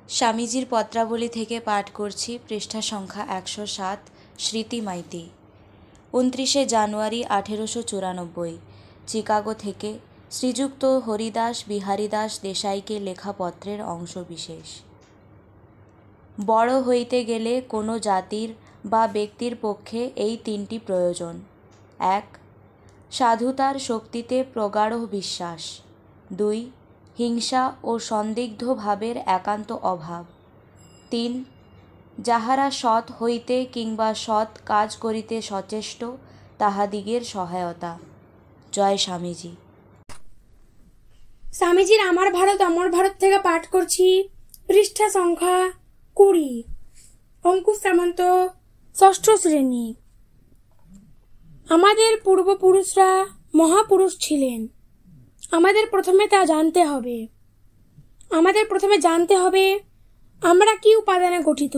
স্বামীজির পত্রাবলী থেকে পাঠ করছি পৃষ্ঠা সংখ্যা 107। স্মৃতি মাইতি। 29শে জানুয়ারি 1894 চিকাগো থেকে শ্রীযুক্ত হরিদাস বিহারীদাস দেশাইকে লেখা পত্রের অংশবিশেষ। বড় হইতে গেলে কোনো জাতির বা ব্যক্তির পক্ষে এই তিনটি প্রয়োজন: 1. সাধুতার শক্তিতে প্রগাঢ় বিশ্বাস। 2. হিংসা ও সন্দিগ্ধ ভাবের একান্ত অভাব। 3. যাহারা সৎ হইতে কিংবা সৎ কাজ করিতে সচেষ্ট তাহাদিগের সহায়তা। জয় স্বামীজি। স্বামীজির আমার ভারত অমর ভারত থেকে পাঠ করছি পৃষ্ঠা সংখ্যা 20। অঙ্কুশ সামন্ত, ষষ্ঠ শ্রেণী। আমাদের পূর্বপুরুষরা মহাপুরুষ ছিলেন। আমাদের প্রথমে তা জানতে হবে। আমাদের প্রথমে জানতে হবে আমরা কি উপাদানে গঠিত,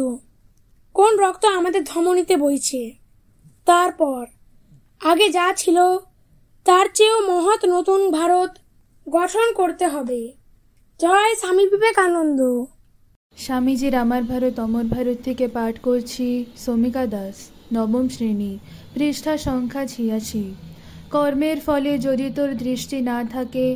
কোন রক্ত আমাদের ধমনীতে বইছে। তারপর আগে যা ছিল তার চেয়েও মহৎ নতুন ভারত গঠন করতে হবে। জয় স্বামী বিবেকানন্দ। স্বামীজির আমার ভারত অমর ভারত থেকে পাঠ করছি সৌমিকা দাস, নবম শ্রেণী, পৃষ্ঠা সংখ্যা 86। কর্মের ফলে যদি তোর দৃষ্টি না থাকে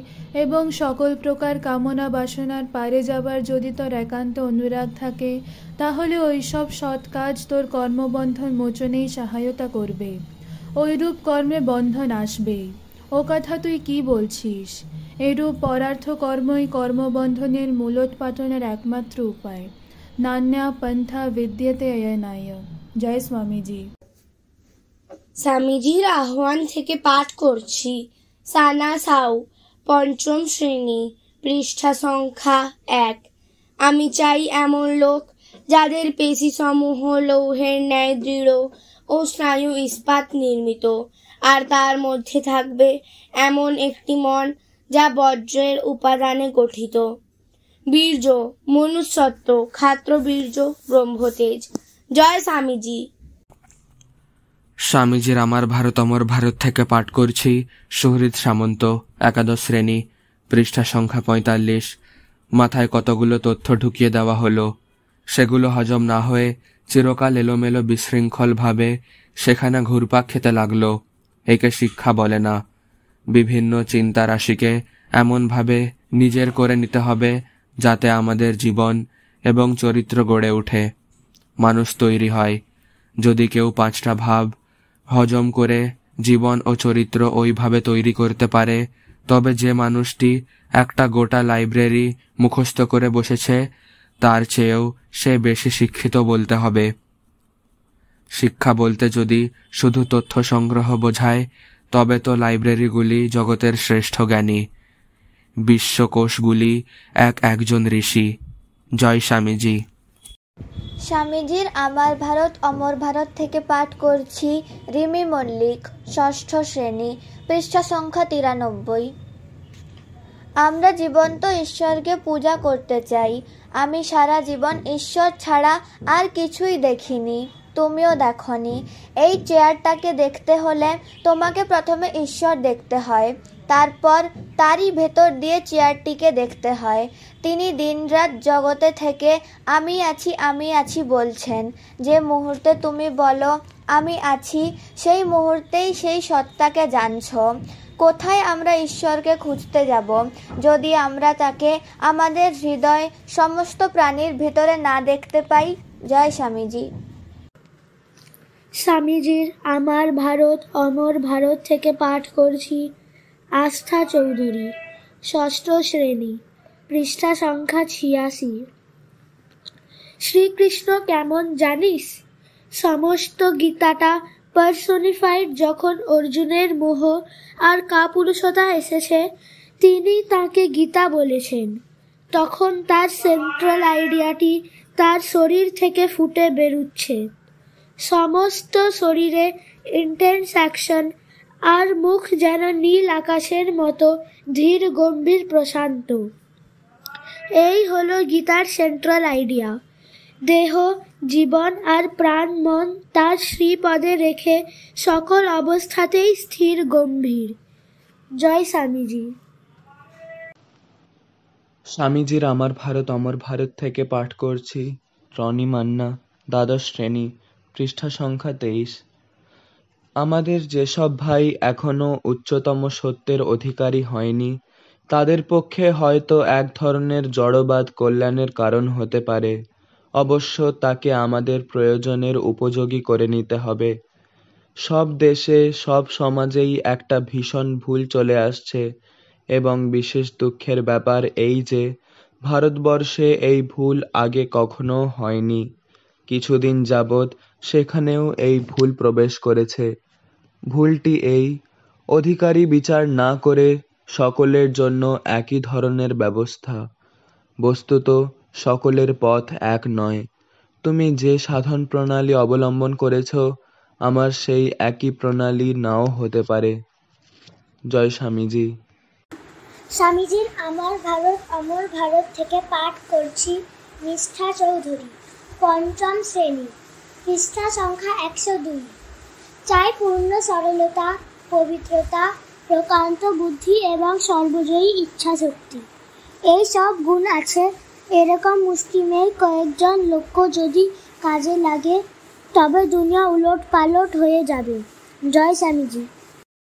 এবং সকল প্রকার কামনা বাসনার পারে যাবার যদি তোর একান্ত অনুরাগ থাকে, তাহলে ওইসব সৎ কাজ তোর কর্মবন্ধন মোচনেই সহায়তা করবে। ওইরূপ কর্মে বন্ধন আসবেই। ও কথা তুই কি বলছিস? এরূপ পরার্থ কর্মই কর্মবন্ধনের মূলোৎপাটনের একমাত্র উপায়। নান্যা পন্থা বিদ্যতে অয়নায়। জয় স্বামীজি। স্বামীজির আহ্বান থেকে পাঠ করছি সানা সাউ, পঞ্চম শ্রেণী, পৃষ্ঠা সংখ্যা 1। আমি চাই এমন লোক যাদের পেশি সমূহ লৌহের ন্যায় দৃঢ় ও স্নায়ু ইস্পাত নির্মিত, আর তার মধ্যে থাকবে এমন একটি মন যা বজ্রের উপাদানে গঠিত। বীর্য, মনুষ্যত্ব, ক্ষাত্রবীর্য, ব্রহ্মতেজ। জয় স্বামীজি। স্বামীজির আমার ভারত অমর ভারত থেকে পাঠ করছি সুহৃদ সামন্ত, একাদশ শ্রেণী, পৃষ্ঠা সংখ্যা 45। মাথায় কতগুলো তথ্য ঢুকিয়ে দেওয়া হলো। সেগুলো হজম না হয়ে চিরকাল এলোমেলো বিশৃঙ্খলভাবে সেখানে ঘুরপাক খেতে লাগলো। একে শিক্ষা বলে না। বিভিন্ন চিন্তা রাশিকে এমনভাবে নিজের করে নিতে হবে যাতে আমাদের জীবন এবং চরিত্র গড়ে ওঠে। মানুষ তৈরি হয় যদি কেউ 5টা ভাব হজম করে জীবন ও চরিত্র ওইভাবে তৈরি করতে পারে, তবে যে মানুষটি একটা গোটা লাইব্রেরি মুখস্থ করে বসেছে তার চেয়েও সে বেশি শিক্ষিত বলতে হবে। শিক্ষা বলতে যদি শুধু তথ্য সংগ্রহ বোঝায়, তবে তো লাইব্রেরিগুলি জগতের শ্রেষ্ঠ জ্ঞানী, বিশ্বকোষগুলি একজন ঋষি। জয় স্বামীজি। স্বামীজির আমার ভারত অমর ভারত থেকে পাঠ করছি রিমি মল্লিক, ষষ্ঠ শ্রেণী, পৃষ্ঠা সংখ্যা 93। আমরা জীবন্ত ঈশ্বরকে পূজা করতে চাই। আমি সারা জীবন ঈশ্বর ছাড়া আর কিছুই দেখিনি। তুমিও দেখনি। এই চেয়ারটাকে দেখতে হলে তোমাকে প্রথমে ঈশ্বর দেখতে হয়, তারপর তারই ভেতর দিয়ে চেয়ারটিকে দেখতে হয়। তিনি দিনরাত জগতে থেকে আমি আছি বলছেন। যে মুহূর্তে তুমি বলো আমি আছি, সেই মুহূর্তেই সেই সত্তাকে জানছ। কোথায় আমরা ঈশ্বরকে খুঁজতে যাব যদি আমরা তাকে আমাদের হৃদয় সমস্ত প্রাণীর ভিতরে না দেখতে পাই? জয় স্বামীজি। স্বামীজির আমার ভারত অমর ভারত থেকে পাঠ করছি আস্থা চৌধুরী, ষষ্ঠ শ্রেণী, পৃষ্ঠা সংখ্যা 86। শ্রীকৃষ্ণ কেমন জানিস? সমস্ত গীতাটা পার্সোনিফাইড। যখন অর্জুনের মোহ আর কাপুরুষতা এসেছে, তিনি তাকে গীতা বলেছেন। তখন তার সেন্ট্রাল আইডিয়াটি তার শরীর থেকে ফুটে বেরুচ্ছে। সমস্ত শরীরে ইন্টেন্স অ্যাকশন, আর মুখ যেন নীল আকাশের মতো ধীর গম্ভীর প্রশান্ত। এই হলো গীতার সেন্ট্রাল আইডিয়া। দেহ, জীবন আর প্রাণ মন তার শ্রীপদে রেখে সকল অবস্থাতেই স্থির গম্ভীর। জয় স্বামীজি। স্বামীজির আমার ভারত অমর ভারত থেকে পাঠ করছি রনি মান্না, দ্বাদশ শ্রেণী, পৃষ্ঠা সংখ্যা 23। আমাদের যেসব ভাই এখনো উচ্চতম সত্যের অধিকারী হয়নি, তাদের পক্ষে হয়তো এক ধরনের জড়বাদ কল্যাণের কারণ হতে পারে। অবশ্য তাকে আমাদের প্রয়োজনের উপযোগী করে নিতে হবে। সব দেশে, সব সমাজেই একটা ভীষণ ভুল চলে আসছে, এবং বিশেষ দুঃখের ব্যাপার এই যে ভারতবর্ষে এই ভুল আগে কখনো হয়নি। কিছুদিন যাবৎ সেখানেও এই ভুল প্রবেশ করেছে। ভুলটি এই, অধিকারী বিচার না করে সকলের জন্য একই ধরনের ব্যবস্থা। বস্তুত সকলের পথ এক নয়। তুমি যে সাধন প্রণালী অবলম্বন করেছ, আমার সেই একই প্রণালী নাও হতে পারে। জয় স্বামীজি। স্বামীজির আমার ভারত অমর ভারত থেকে পাঠ করছি নিষ্ঠা চৌধুরী, পঞ্চম শ্রেণী, পৃষ্ঠা সংখ্যা 102। চাই পূর্ণ সরলতা, পবিত্রতা, প্রকান্ত বুদ্ধি এবং সর্বজয়ী ইচ্ছাশক্তি। এই সব গুণ আছে এরকম মুষ্টিমেয় কয়েকজন লোক যদি কাজে লাগে, তবে দুনিয়া উলট পালট হয়ে যাবে। জয় স্বামীজি।